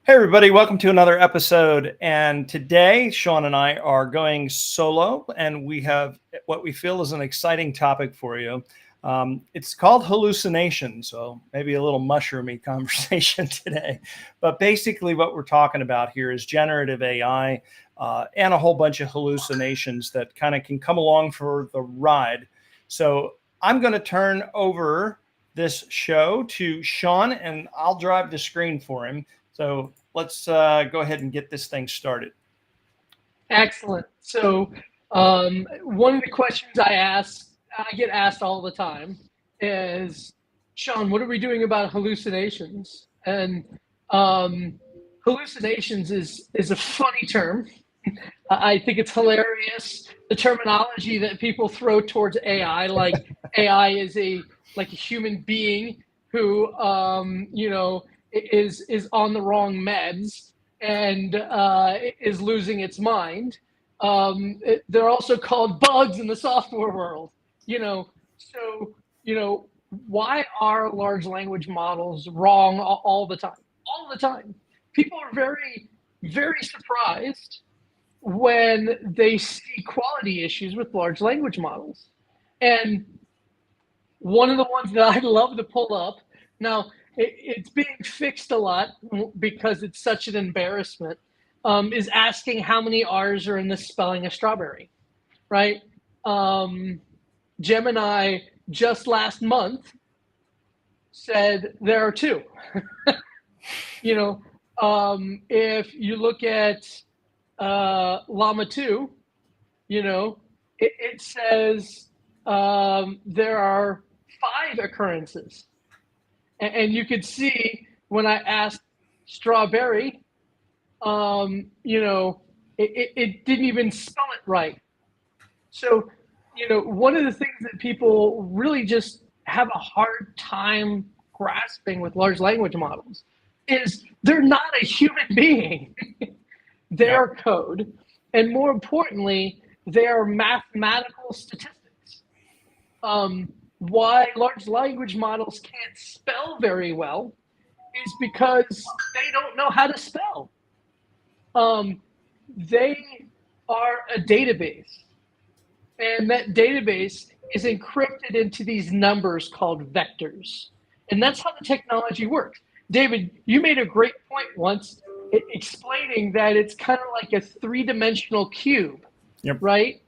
Hey, everybody, welcome to another episode. And today, Sean and I are going solo, and we have what we feel is an exciting topic for you. It's called hallucinations, so maybe a little mushroomy conversation today. But basically, what we're talking about here is generative AI and a whole bunch of hallucinations that kind of can come along for the ride. So I'm going to turn over this show to Sean, and I'll drive the screen for him. So let's go ahead and get this thing started. Excellent. So one of the questions I get asked all the time is, Sean, what are we doing about hallucinations? And hallucinations is a funny term. I think it's hilarious, the terminology that people throw towards AI, like AI is a human being who is on the wrong meds and is losing its mind. They're also called bugs in the software world. So why are large language models wrong all the time? All the time. People are very, very surprised when they see quality issues with large language models. And one of the ones that I love to pull up now, it's being fixed a lot because it's such an embarrassment, is asking how many R's are in the spelling of strawberry, right? Gemini just last month said there are two. If you look at Llama 2, it says there are 5 occurrences. And you could see when I asked strawberry, it didn't even spell it right. So, one of the things that people really just have a hard time grasping with large language models is they're not a human being. They're code. And more importantly, they're mathematical statistics. Why large language models can't spell very well is because they don't know how to spell. They are a database, and that database is encrypted into these numbers called vectors. And that's how the technology works. David, you made a great point once explaining that it's kind of like a 3-dimensional cube, right?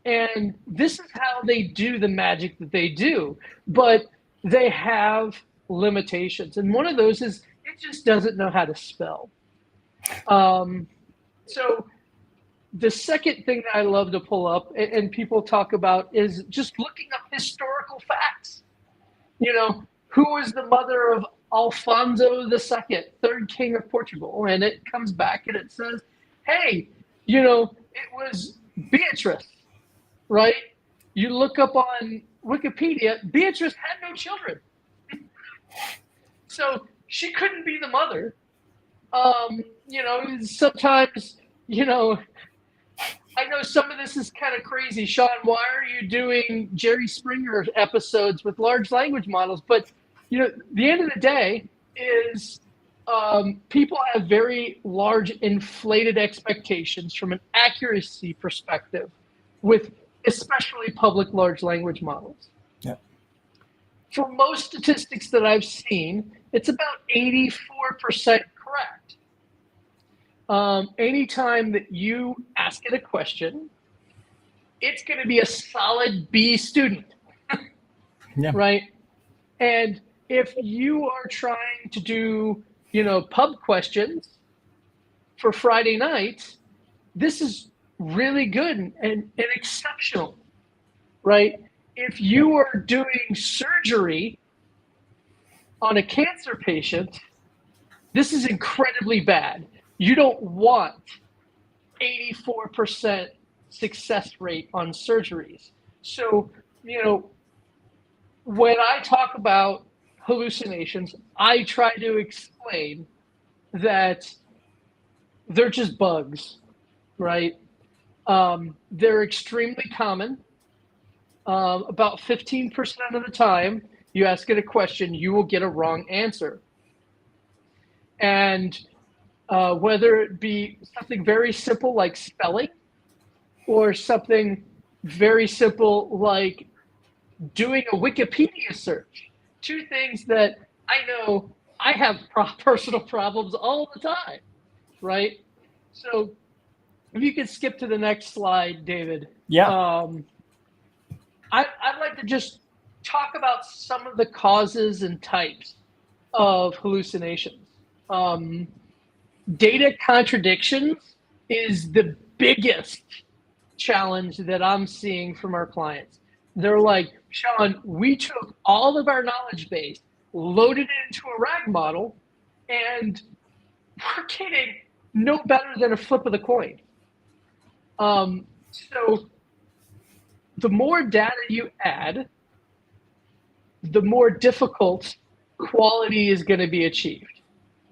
And this is how they do the magic that they do, but they have limitations. And one of those is it just doesn't know how to spell. So the second thing that I love to pull up and people talk about is just looking up historical facts. Who was the mother of Alfonso II, 3rd King of Portugal? And it comes back and it says, hey, it was Beatrice. Right? You look up on Wikipedia, Beatrice had no children. So she couldn't be the mother. Sometimes, I know some of this is kind of crazy. Sean, why are you doing Jerry Springer episodes with large language models? But, the end of the day is people have very large inflated expectations from an accuracy perspective with especially public large language models. Yeah. For most statistics that I've seen, it's about 84% correct. Anytime that you ask it a question, it's going to be a solid B student, right? And if you are trying to do, pub questions for Friday night, this is really good and exceptional, right? If you are doing surgery on a cancer patient, this is incredibly bad. You don't want 84% success rate on surgeries. So, when I talk about hallucinations, I try to explain that they're just bugs, right? They're extremely common. About 15% of the time, you ask it a question, you will get a wrong answer. And whether it be something very simple like spelling or something very simple like doing a Wikipedia search. Two things that I know I have personal problems all the time, right? So if you could skip to the next slide, David. Yeah. I'd like to just talk about some of the causes and types of hallucinations. Data contradictions is the biggest challenge that I'm seeing from our clients. They're like, Sean, we took all of our knowledge base, loaded it into a RAG model, and we're getting no better than a flip of the coin. So the more data you add, the more difficult quality is going to be achieved,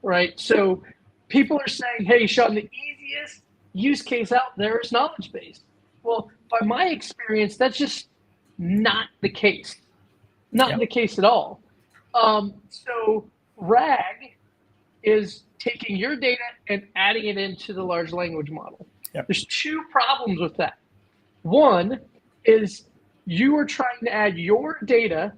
right? So people are saying, hey, Sean, the easiest use case out there is knowledge base. Well, by my experience, that's just not the case. Not the case at all. So RAG is taking your data and adding it into the large language model. Yep. There's two problems with that. One is you are trying to add your data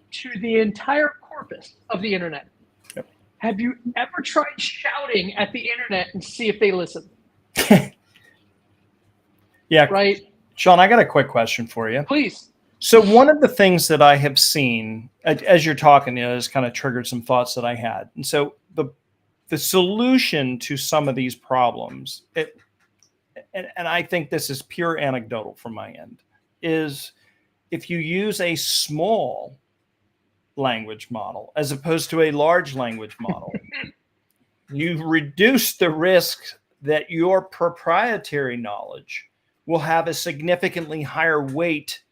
to the entire corpus of the internet. Yep. Have you ever tried shouting at the internet and see if they listen? Yeah. Right. Sean, I got a quick question for you. Please. So one of the things that I have seen as you're talking, has kind of triggered some thoughts that I had. And so the solution to some of these problems, and I think this is pure anecdotal from my end, is if you use a small language model as opposed to a large language model, you reduce the risk that your proprietary knowledge will have a significantly higher weight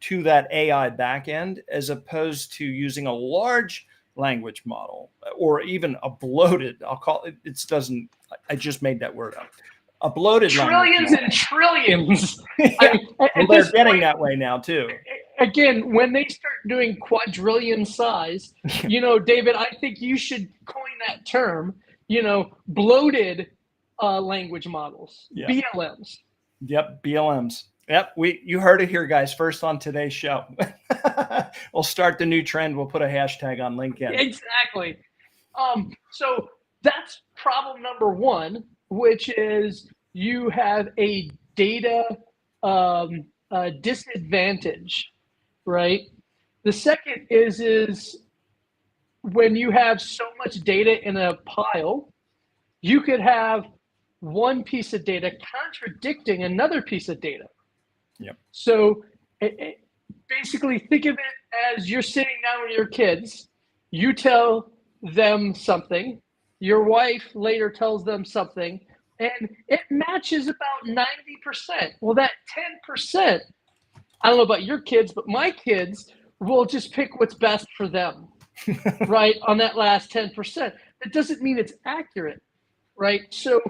to that AI backend as opposed to using a large language model or even a bloated, I'll call it, I just made that word up. A bloated trillions language and trillions. Yeah. I mean, Well, they're getting that way now too. Again, when they start doing quadrillion size, David, I think you should coin that term, bloated language models, BLMs. Yep, BLMs. Yep, you heard it here, guys. First on today's show. We'll start the new trend. We'll put a hashtag on LinkedIn. Exactly. So that's problem number one, which is you have a data disadvantage, right? The second is when you have so much data in a pile, you could have one piece of data contradicting another piece of data. Yep. So basically think of it as you're sitting down with your kids, you tell them something, your wife later tells them something, and it matches about 90%. Well, that 10%, I don't know about your kids, but my kids will just pick what's best for them, right, on that last 10%. That doesn't mean it's accurate, right? So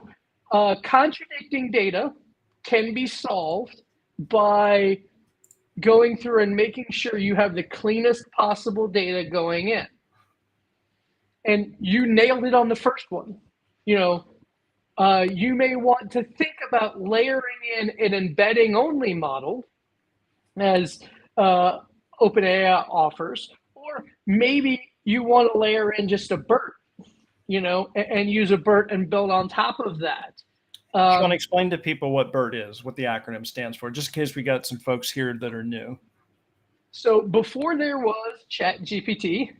contradicting data can be solved by going through and making sure you have the cleanest possible data going in. And you nailed it on the first one. You may want to think about layering in an embedding only model as OpenAI offers, or maybe you want to layer in just a BERT, and use a BERT and build on top of that. Sean, explain to people what BERT is, what the acronym stands for, just in case we got some folks here that are new. So before there was ChatGPT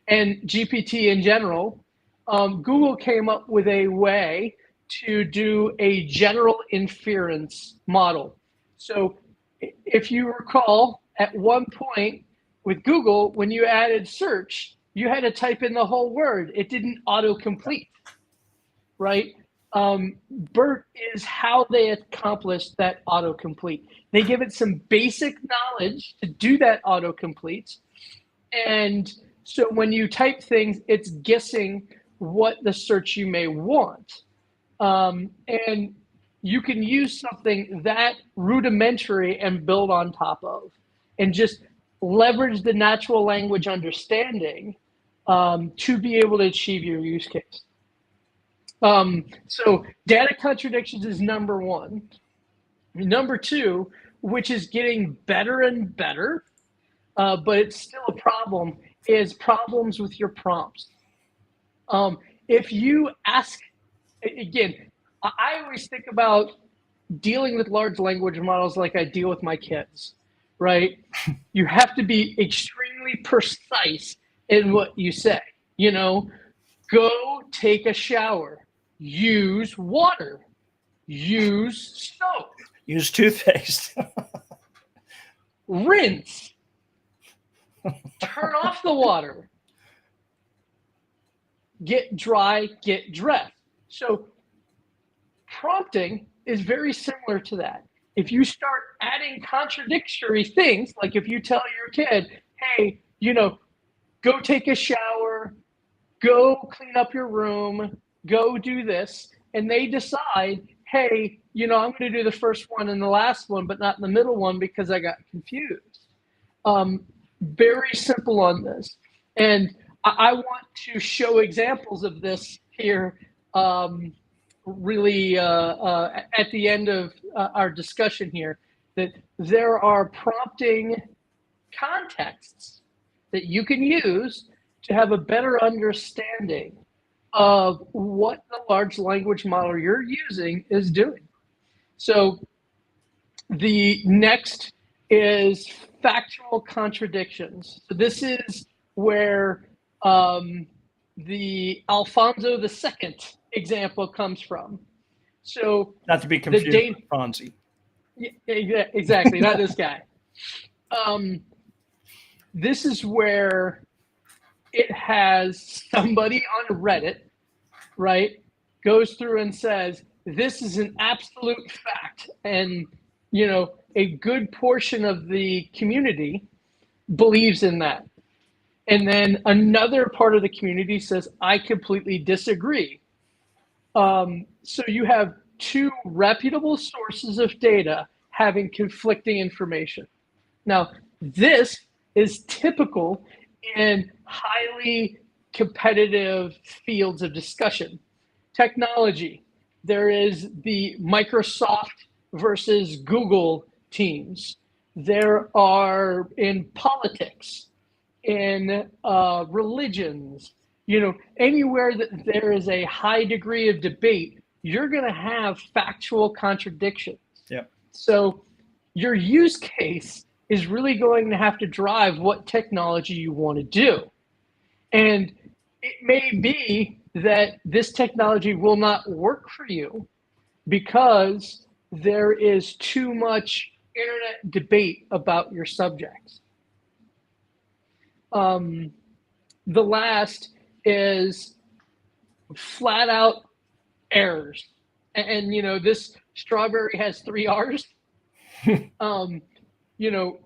and GPT in general, Google came up with a way to do a general inference model. So if you recall, at one point with Google, when you added search, you had to type in the whole word. It didn't autocomplete, right? BERT is how they accomplish that autocomplete. They give it some basic knowledge to do that autocomplete. And so when you type things, it's guessing what the search you may want. And you can use something that rudimentary and build on top of, and just leverage the natural language understanding to be able to achieve your use case. So data contradictions is number one. Number two, which is getting better and better, but it's still a problem, is problems with your prompts. If you ask, again, I always think about dealing with large language models like I deal with my kids, right? You have to be extremely precise in what you say. You know, go take a shower, use water, use soap, Use toothpaste. rinse, turn off the water, get dry, get dressed. So prompting is very similar to that. If you start adding contradictory things, like if you tell your kid, hey, you know, go take a shower, go clean up your room, go do this, and they decide, hey, you know, I'm going to do the first one and the last one, but not the middle one because I got confused. Very simple on this. And I want to show examples of this here really at the end of our discussion here, that there are prompting contexts that you can use to have a better understanding of what the large language model you're using is doing. So the next is factual contradictions. So this is where the Alfonso II example comes from. So Not to be confused with Fonzie. Yeah, exactly, not this guy. This is where it has somebody on Reddit, right, goes through and says, this is an absolute fact. And, you know, a good portion of the community believes in that. And then another part of the community says, I completely disagree. So you have two reputable sources of data having conflicting information. Now, this is typical in highly competitive fields of discussion. Technology, there is the Microsoft versus Google teams. There are in politics, in religions, you know, anywhere that there is a high degree of debate, you're going to have factual contradictions. Yep. So your use case is really going to have to drive what technology you want to do. And it may be that this technology will not work for you because there is too much internet debate about your subjects. The last is flat out errors. And you know, this strawberry has 3 R's. You know,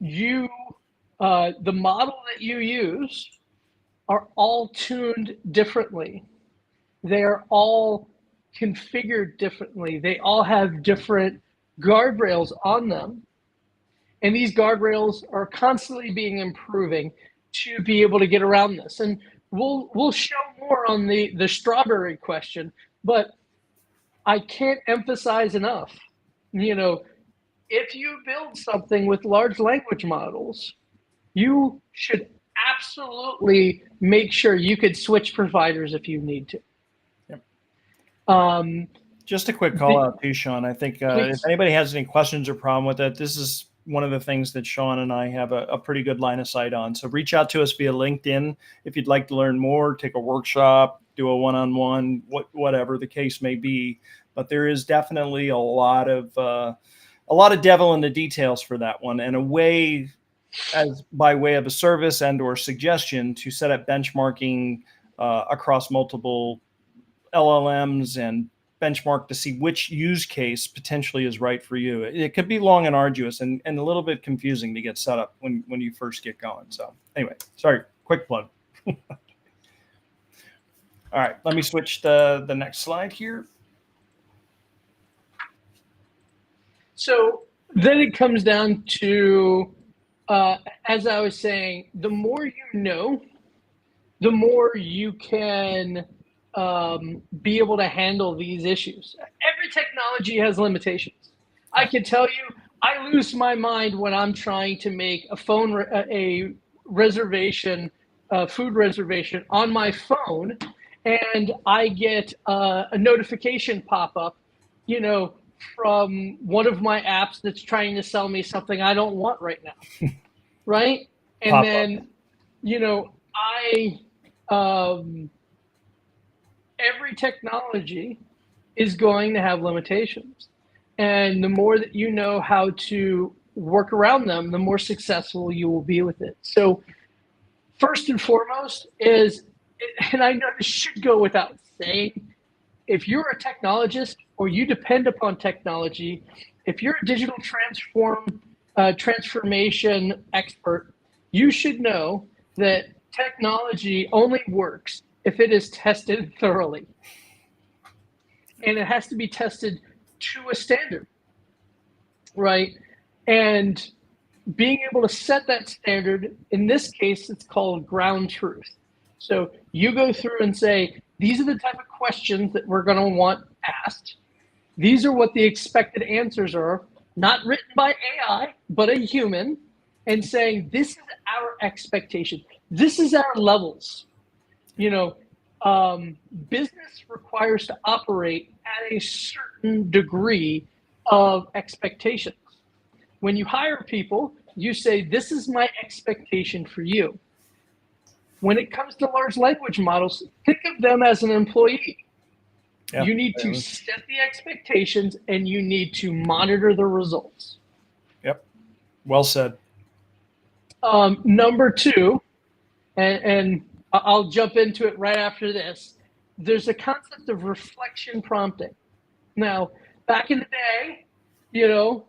the model that you use are all tuned differently. They are all configured differently. They all have different guardrails on them. And these guardrails are constantly being improving to be able to get around this. And we'll show more on the strawberry question, but I can't emphasize enough, you know, if you build something with large language models, you should absolutely make sure you could switch providers if you need to. Yep. Just a quick call out too, Sean. I think if anybody has any questions or problem with it, this is one of the things that Sean and I have a pretty good line of sight on. So reach out to us via LinkedIn if you'd like to learn more, take a workshop, do a one-on-one, whatever the case may be. But there is definitely a lot of devil in the details for that one, and a way, as by way of a service and or suggestion, to set up benchmarking across multiple LLMs and benchmark to see which use case potentially is right for you. It could be long and arduous and a little bit confusing to get set up when you first get going. So anyway, sorry, quick plug. All right, let me switch to the next slide here. So then it comes down to, as I was saying, the more you know, the more you can be able to handle these issues. Every technology has limitations. I can tell you, I lose my mind when I'm trying to make a reservation, food reservation on my phone, and I get a notification pop up, from one of my apps that's trying to sell me something I don't want right now, right? And Pop then, up. every technology is going to have limitations. And the more that you know how to work around them, the more successful you will be with it. So first and foremost is, and I know this should go without saying, if you're a technologist or you depend upon technology, if you're a digital transformation expert, you should know that technology only works if it is tested thoroughly. And it has to be tested to a standard, right? And being able to set that standard, in this case, it's called ground truth. So you go through and say, these are the type of questions that we're going to want asked. These are what the expected answers are, not written by AI, but a human, and saying, this is our expectation. This is our levels. Business requires to operate at a certain degree of expectations. When you hire people, you say, this is my expectation for you. When it comes to large language models, think of them as an employee. Yeah, you need to set the expectations and you need to monitor the results. Yep. Well said. Number two, and I'll jump into it right after this. There's a concept of reflection prompting. Now, back in the day,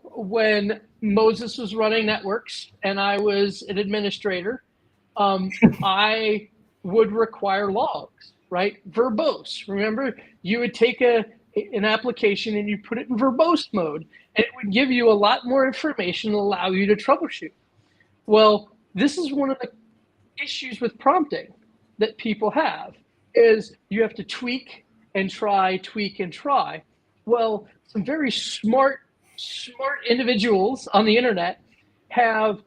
when Moses was running networks and I was an administrator, I would require logs, right? Verbose. Remember, you would take an application and you put it in verbose mode, and it would give you a lot more information to allow you to troubleshoot. Well, this is one of the issues with prompting that people have, is you have to tweak and try. Well, some very smart individuals on the internet have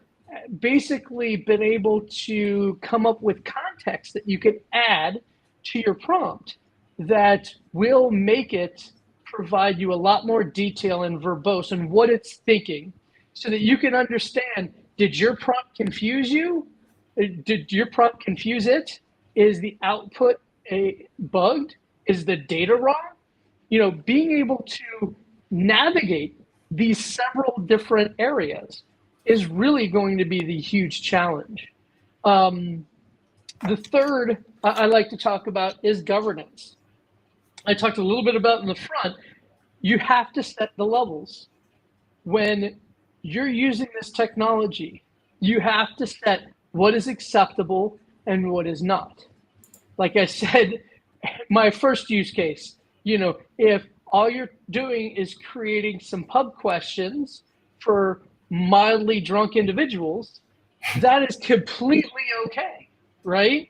basically been able to come up with context that you can add to your prompt that will make it provide you a lot more detail and verbose and what it's thinking, so that you can understand, did your prompt confuse you? Did your prompt confuse it? Is the output bugged? Is the data wrong? Being able to navigate these several different areas is really going to be the huge challenge. The third I like to talk about is governance. I talked a little bit about in the front. You have to set the levels. When you're using this technology, you have to set what is acceptable and what is not. Like I said, my first use case, if all you're doing is creating some pub questions for mildly drunk individuals, that is completely okay, right?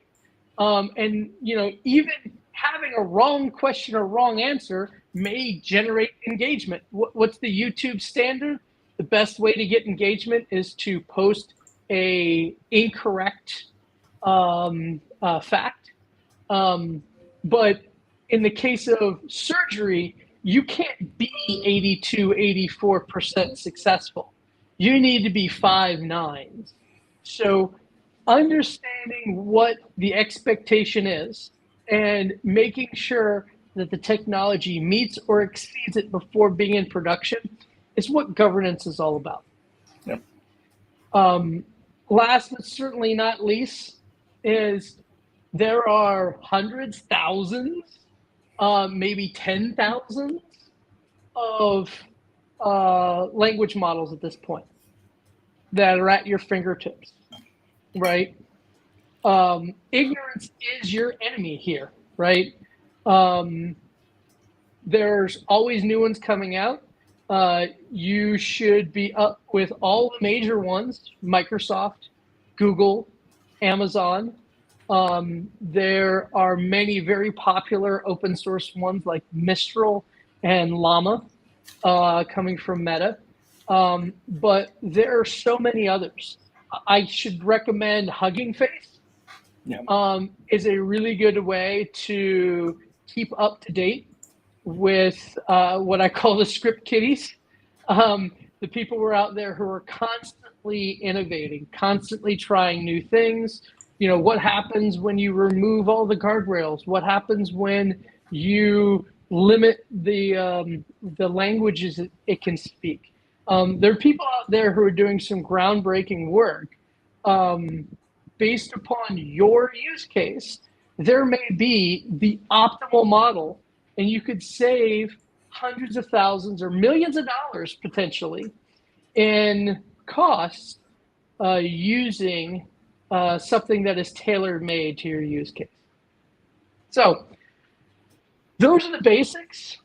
And even having a wrong question or wrong answer may generate engagement. What's the YouTube standard? The best way to get engagement is to post a incorrect fact. But in the case of surgery, you can't be 82, 84% successful. You need to be 5 nines. So understanding what the expectation is and making sure that the technology meets or exceeds it before being in production is what governance is all about. Yep. Last but certainly not least is there are hundreds, thousands, maybe 10,000 of language models at this point that are at your fingertips, right? Ignorance is your enemy here, right? There's always new ones coming out. You should be up with all the major ones: Microsoft, Google, Amazon. There are many very popular open source ones like Mistral and Llama coming from Meta. But there are so many others. I should recommend Hugging Face. Is a really good way to keep up to date with what I call the script kiddies. The people who are out there who are constantly innovating, constantly trying new things. What happens when you remove all the guardrails? What happens when you limit the languages it can speak? There are people out there who are doing some groundbreaking work based upon your use case. There may be the optimal model, and you could save hundreds of thousands or millions of dollars potentially in costs using something that is tailor-made to your use case. So those are the basics.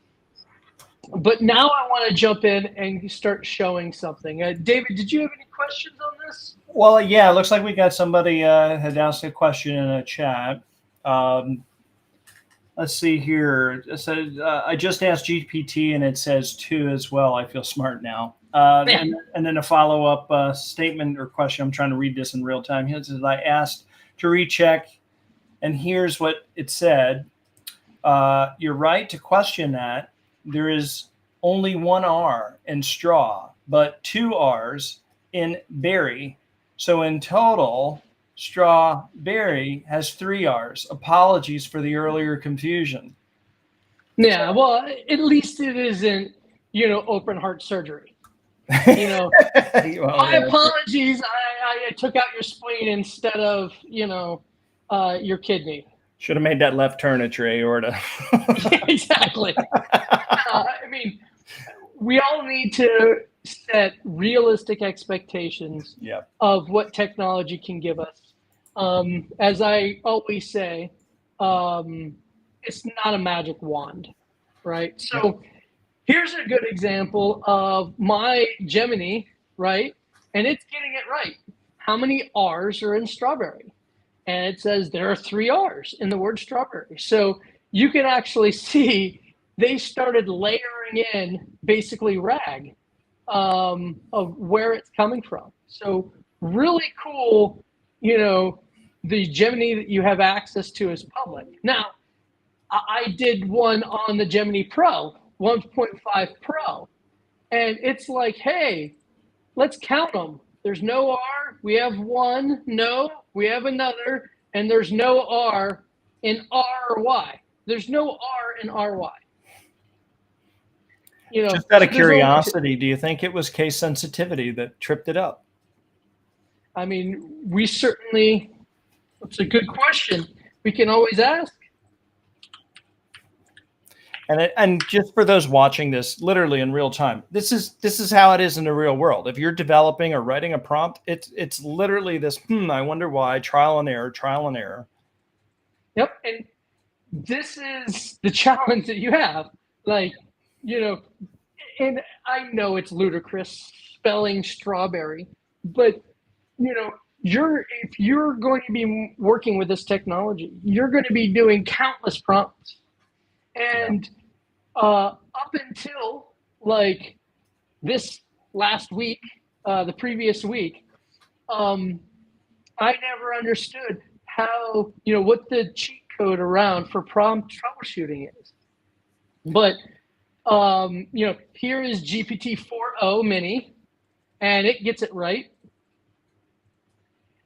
But now I want to jump in and start showing something. David, did you have any questions on this? Well, yeah, it looks like we got somebody had asked a question in a chat. Let's see here. It says, I just asked GPT and it says 2 as well. I feel smart now. And then a follow-up statement or question. I'm trying to read this in real time. It says, I asked to recheck, and here's what it said. You're right to question that. There is only one R in straw, but 2 R's in berry. So in total, strawberry has 3 R's. Apologies for the earlier confusion. Yeah, well, at least it isn't, open heart surgery. Well, my apologies. I took out your spleen instead of, your kidney. Should have made that left turn at your aorta. Yeah, exactly. I mean, we all need to set realistic expectations of what technology can give us. As I always say, it's not a magic wand, right? So here's a good example of my Gemini, right? And it's getting it right. How many R's are in strawberry? And it says there are 3 R's in the word strawberry. So you can actually see they started layering in basically RAG of where it's coming from. So really cool, the Gemini that you have access to is public. Now, I did one on the Gemini Pro, 1.5 Pro, and it's like, hey, let's count them. There's no R, we have 1, no, we have another, and there's no R in RY. There's no R in RY. Just out of curiosity, do you think it was case sensitivity that tripped it up? I mean, we certainly, it's a good question. We can always ask. And just for those watching this literally in real time, this is how it is in the real world. If you're developing or writing a prompt, it's literally this, I wonder why, trial and error. Yep. And this is the challenge that you have. Like, and I know it's ludicrous spelling strawberry, but if you're going to be working with this technology, you're going to be doing countless prompts. And up until like this last week, the previous week, I never understood how, what the cheat code around for prompt troubleshooting is. But, here is GPT 4.0 mini, and it gets it right.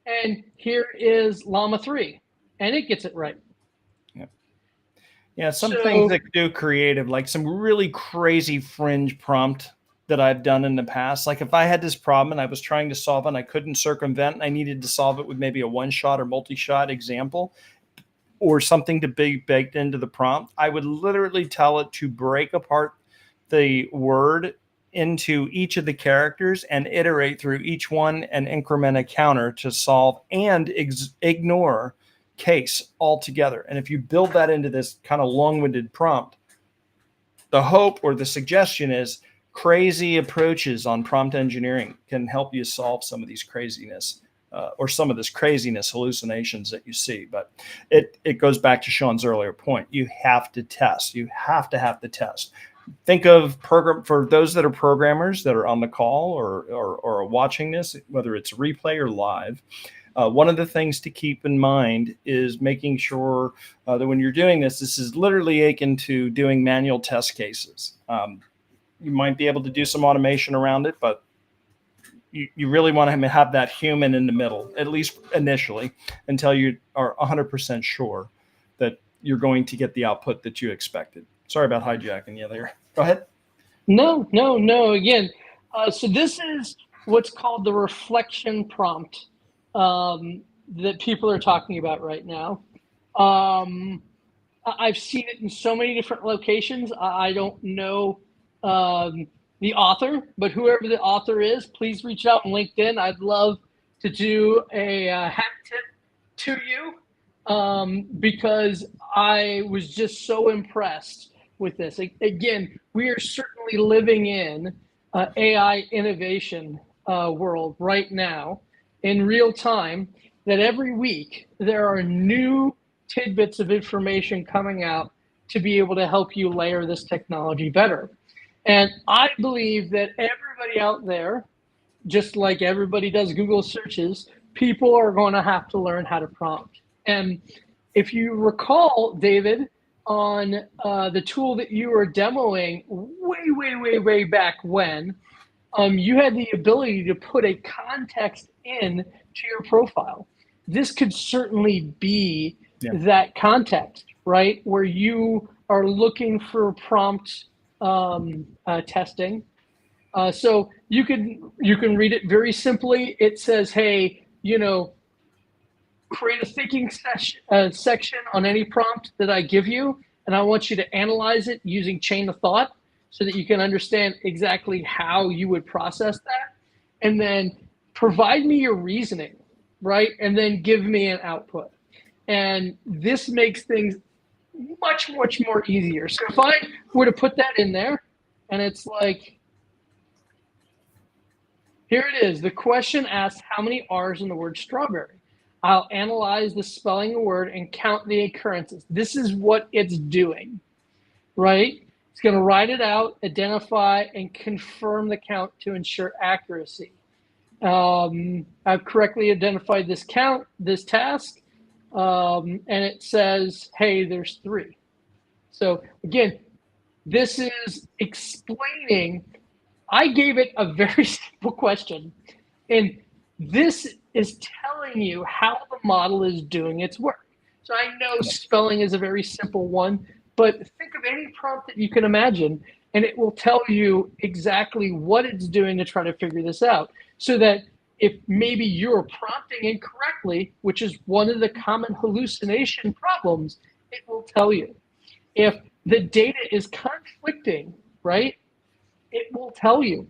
And here is Llama 3, and it gets it right. Yeah, some things that do creative, like some really crazy fringe prompt that I've done in the past. Like if I had this problem and I was trying to solve it and I couldn't circumvent, and I needed to solve it with maybe a one-shot or multi-shot example or something to be baked into the prompt, I would literally tell it to break apart the word into each of the characters and iterate through each one and increment a counter to solve and ignore case altogether. And if you build that into this kind of long-winded prompt, the hope or the suggestion is crazy approaches on prompt engineering can help you solve some of these craziness. or some of this craziness, hallucinations that you see. But it goes back to Sean's earlier point. You have to test. You have to test. Think of for those that are programmers that are on the call or watching this, whether it's replay or live. One of the things to keep in mind is making sure that when you're doing this is literally akin to doing manual test cases. You might be able to do some automation around it, but you really want to have that human in the middle, at least initially, until you are 100% sure that you're going to get the output that you expected. Sorry about hijacking you there. Go ahead. No. Again, so this is what's called the reflection prompt that people are talking about right now. I've seen it in so many different locations. I don't know the author, but whoever the author is, please reach out on LinkedIn. I'd love to do a hat tip to you because I was just so impressed with this. Again, we are certainly living in AI innovation world right now in real time, that every week there are new tidbits of information coming out to be able to help you layer this technology better. And I believe that everybody out there, just like everybody does Google searches, people are going to have to learn how to prompt. And if you recall, David, on the tool that you were demoing way back when, you had the ability to put a context in to your profile. This could certainly be that context, right? Where you are looking for prompt testing. So you can read it very simply. It says, hey, create a thinking section on any prompt that I give you, and I want you to analyze it using chain of thought so that you can understand exactly how you would process that, and then provide me your reasoning, right? And then give me an output. And this makes things much more easier. So if I were to put that in there, and it's like, here it is. The question asks how many R's in the word strawberry. I'll analyze the spelling of the word and count the occurrences. This is what it's doing, right? It's going to write it out, identify, and confirm the count to ensure accuracy. I've correctly identified this task, and it says, hey, there's 3. So again, this is explaining. I gave it a very simple question, and this is telling you how the model is doing its work. So I know spelling is a very simple one, but think of any prompt that you can imagine, and it will tell you exactly what it's doing to try to figure this out. So that if maybe you're prompting incorrectly, which is one of the common hallucination problems, it will tell you. If the data is conflicting, right, it will tell you,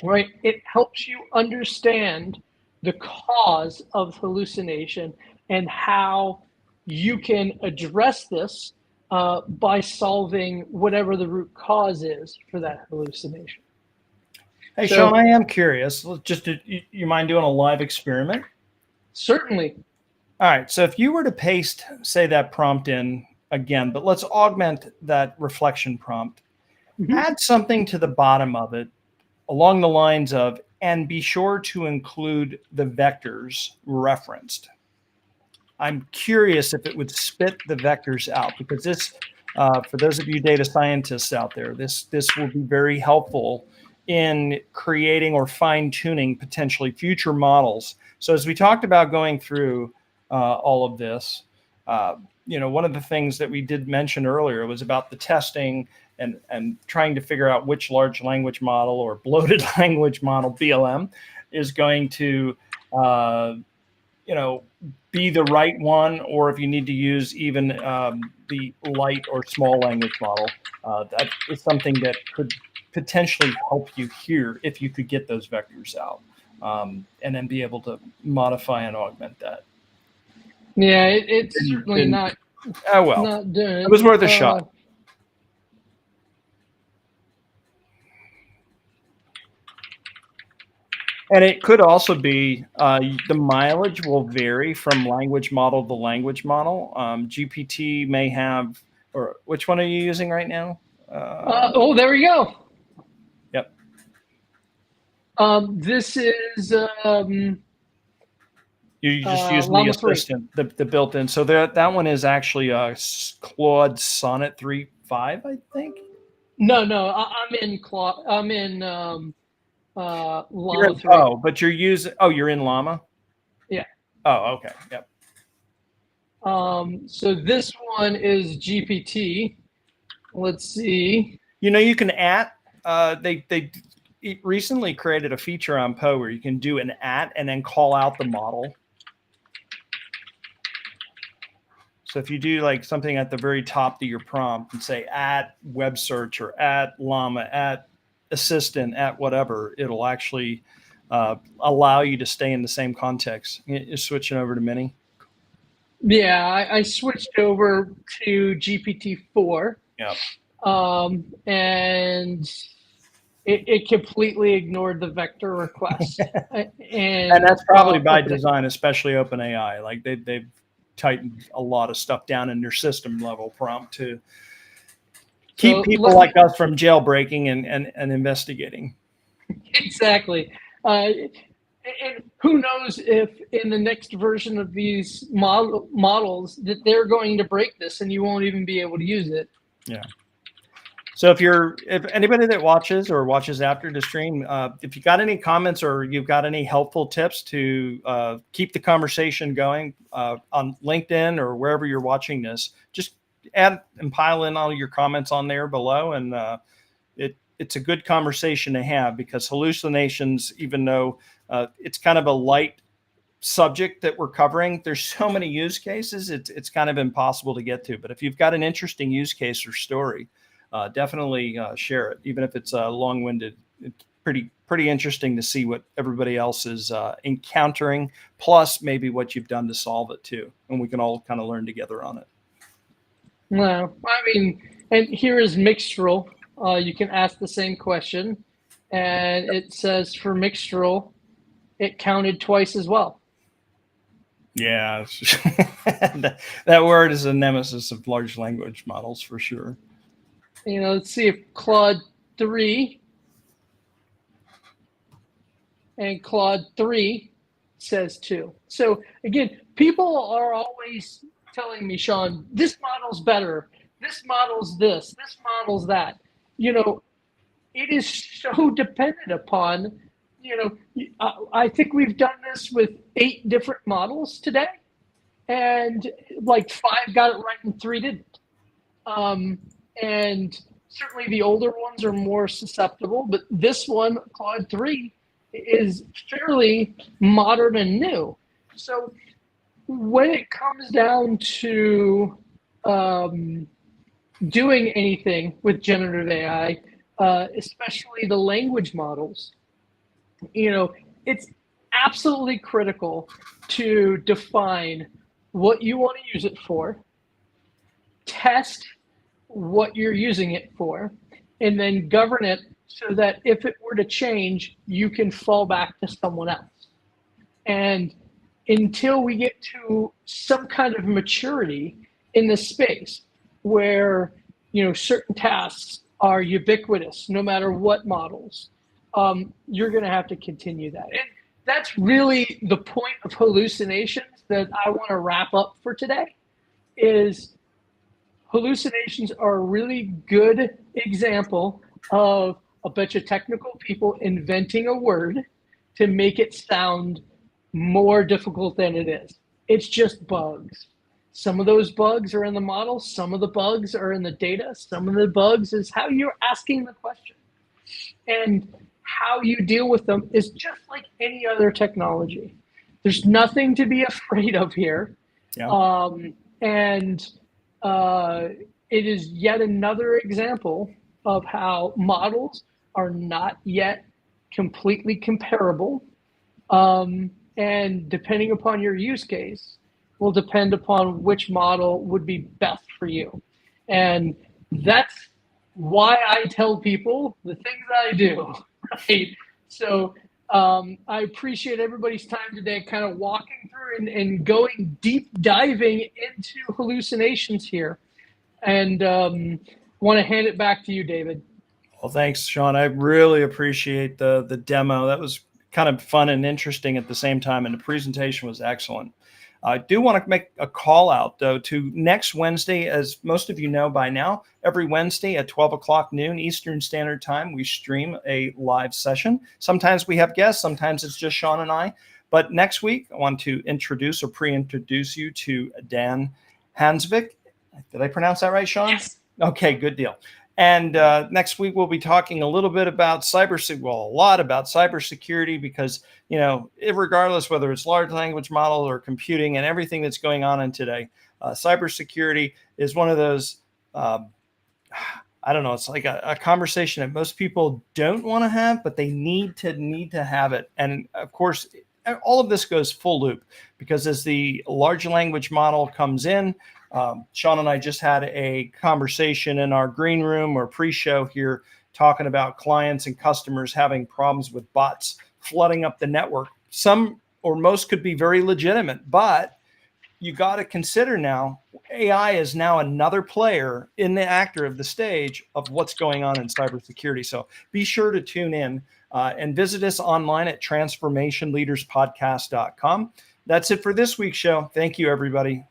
right? It helps you understand the cause of hallucination and how you can address this by solving whatever the root cause is for that hallucination. Hey, so, Sean, I am curious. You mind doing a live experiment? Certainly. All right. So if you were to paste, say, that prompt in again, but let's augment that reflection prompt, add something to the bottom of it along the lines of, and be sure to include the vectors referenced. I'm curious if it would spit the vectors out, because this, for those of you data scientists out there, this will be very helpful in creating or fine-tuning potentially future models. So as we talked about going through all of this, one of the things that we did mention earlier was about the testing and trying to figure out which large language model or bloated language model, BLM, is going to be the right one, or if you need to use even the light or small language model. That is something that could potentially help you here if you could get those vectors out and then be able to modify and augment that. Yeah, it's certainly not. Oh well, not doing it. It was worth a shot. And it could also be the mileage will vary from language model to language model. GPT may have, or which one are you using right now? Oh, there we go. Yep. This is You're just using the Llama 3. assistant, the built-in. So that one is actually a Claude Sonnet 3.5, I think. No, I'm in You're Llama in 3. but you're using. Oh, you're in Llama. Yeah. Oh, okay. Yep. So this one is GPT. Let's see. You can they recently created a feature on Poe where you can do an and then call out the model. So if you do like something at the very top of your prompt and say web search or llama assistant whatever, it'll actually allow you to stay in the same context. You're switching over to Mini. Yeah, I switched over to GPT-4. Yeah. And it completely ignored the vector request. and that's probably by design, especially OpenAI. Like they've tightened a lot of stuff down in their system level prompt to keep people like us from jailbreaking and investigating. Exactly. And who knows if in the next version of these models that they're going to break this and you won't even be able to use it. Yeah. So if anybody that watches after the stream, if you got any comments or you've got any helpful tips to keep the conversation going on LinkedIn or wherever you're watching this, just add and pile in all your comments on there below. And it's a good conversation to have, because hallucinations, even though it's kind of a light subject that we're covering, there's so many use cases, it's kind of impossible to get to. But if you've got an interesting use case or story, definitely share it, even if it's long-winded. It's pretty interesting to see what everybody else is encountering, plus maybe what you've done to solve it too, and we can all kind of learn together on it. Well, I mean, and here is Mixtral. You can ask the same question, and it says for Mixtral, it counted twice as well. Yeah, that word is a nemesis of large language models for sure. Let's see if Claude 3 and Claude 3 says 2. So again, people are always telling me, Sean, this model's better. This model's this model's that. It is so dependent upon, I think we've done this with 8 different models today, and like 5 got it right and 3 didn't. And certainly the older ones are more susceptible, but this one, Claude 3, is fairly modern and new. So when it comes down to doing anything with generative AI, especially the language models, it's absolutely critical to define what you want to use it for, test what you're using it for, and then govern it so that if it were to change, you can fall back to someone else. And until we get to some kind of maturity in this space where, certain tasks are ubiquitous, no matter what models, you're going to have to continue that. And that's really the point of hallucinations that I want to wrap up for today. Is hallucinations are a really good example of a bunch of technical people inventing a word to make it sound more difficult than it is. It's just bugs. Some of those bugs are in the model. Some of the bugs are in the data. Some of the bugs is how you're asking the question. And how you deal with them is just like any other technology. There's nothing to be afraid of here. Yeah. It is yet another example of how models are not yet completely comparable. And depending upon your use case, will depend upon which model would be best for you. And that's why I tell people the things I do, right? So I appreciate everybody's time today, kind of walking through and going deep diving into hallucinations here. And want to hand it back to you, David. Well, thanks, Sean. I really appreciate the demo. That was kind of fun and interesting at the same time, and the presentation was excellent. I do want to make a call out, though, to next Wednesday. As most of you know by now, every Wednesday at 12 o'clock noon Eastern Standard Time, we stream a live session. Sometimes we have guests, sometimes it's just Sean and I. But next week, I want to introduce or pre-introduce you to Dan Hansvik. Did I pronounce that right, Sean? Yes. Okay, good deal. And next week, we'll be talking a little bit about a lot about cybersecurity, because, regardless whether it's large language model or computing and everything that's going on in today, cybersecurity is one of those, I don't know, it's like a conversation that most people don't want to have, but they need to have it. And of course, all of this goes full loop, because as the large language model comes in, Sean and I just had a conversation in our green room or pre-show here, talking about clients and customers having problems with bots flooding up the network. Some or most could be very legitimate, but you got to consider now AI is now another player in the actor of the stage of what's going on in cybersecurity. So be sure to tune in and visit us online at transformationleaderspodcast.com. That's it for this week's show. Thank you, everybody.